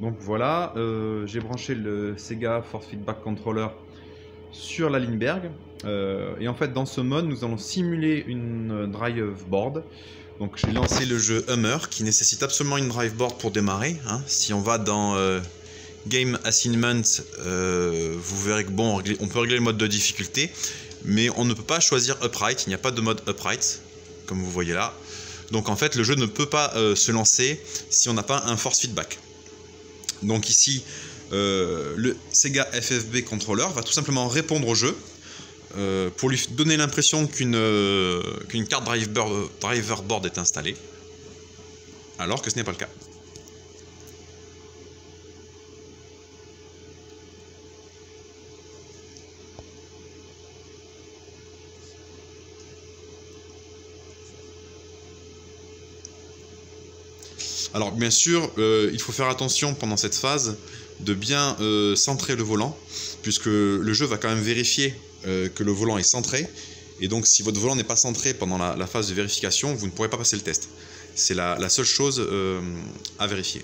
Donc voilà, j'ai branché le Sega Force Feedback Controller sur la Lindbergh. Et en fait, dans ce mode, nous allons simuler une drive board. Donc j'ai lancé le jeu Hummer qui nécessite absolument une drive board pour démarrer. Hein. Si on va dans Game Assignment, vous verrez que bon, on peut régler le mode de difficulté, mais on ne peut pas choisir upright. Il n'y a pas de mode upright, comme vous voyez là. Donc en fait, le jeu ne peut pas se lancer si on n'a pas un force feedback. Donc ici, le Sega FFB Controller va tout simplement répondre au jeu pour lui donner l'impression qu'une carte driver board est installée, alors que ce n'est pas le cas. Alors bien sûr, il faut faire attention pendant cette phase de bien centrer le volant, puisque le jeu va quand même vérifier que le volant est centré, et donc si votre volant n'est pas centré pendant la phase de vérification, vous ne pourrez pas passer le test. C'est la seule chose à vérifier.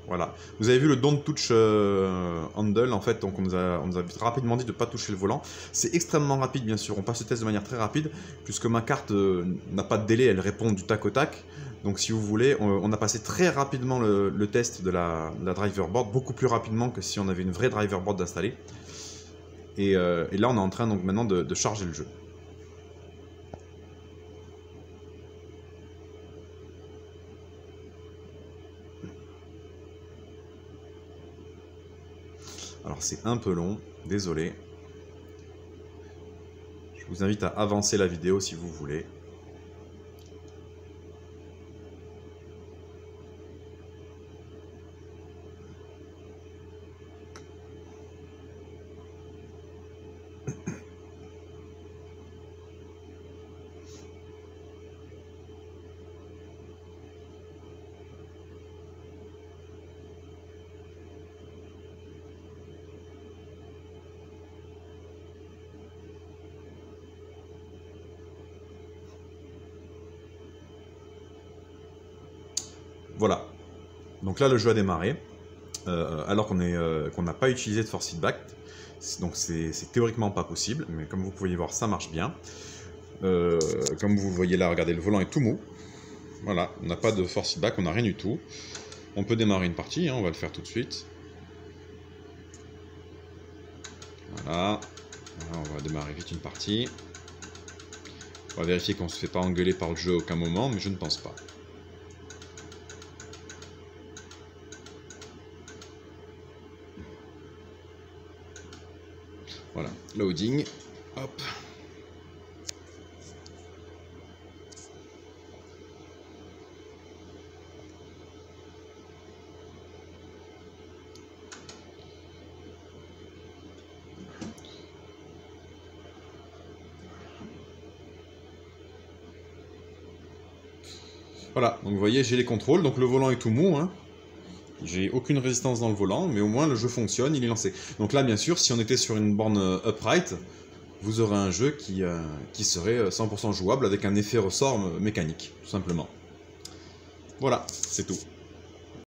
Voilà. Vous avez vu le Don't Touch Handle, en fait, donc on nous a rapidement dit de ne pas toucher le volant. C'est extrêmement rapide, bien sûr, on passe le test de manière très rapide, puisque ma carte n'a pas de délai, elle répond du tac au tac. Donc si vous voulez, on a passé très rapidement le test de la driver board, beaucoup plus rapidement que si on avait une vraie driver board installée. Et là, on est en train donc maintenant de charger le jeu. Alors c'est un peu long, désolé. Je vous invite à avancer la vidéo si vous voulez. Voilà, donc là le jeu a démarré, alors qu'on n'a pas utilisé de force feedback, donc c'est théoriquement pas possible, mais comme vous pouvez voir ça marche bien. Comme vous voyez là, regardez, le volant est tout mou, voilà, on n'a pas de force feedback, on n'a rien du tout. On peut démarrer une partie, hein, on va le faire tout de suite. Voilà, on va démarrer vite une partie. On va vérifier qu'on ne se fait pas engueuler par le jeu à aucun moment, mais je ne pense pas. Voilà, loading, hop. Voilà, donc vous voyez, j'ai les contrôles, donc le volant est tout mou, hein. J'ai aucune résistance dans le volant, mais au moins le jeu fonctionne, il est lancé. Donc là, bien sûr, si on était sur une borne upright, vous aurez un jeu qui serait 100% jouable avec un effet ressort mécanique, tout simplement. Voilà, c'est tout.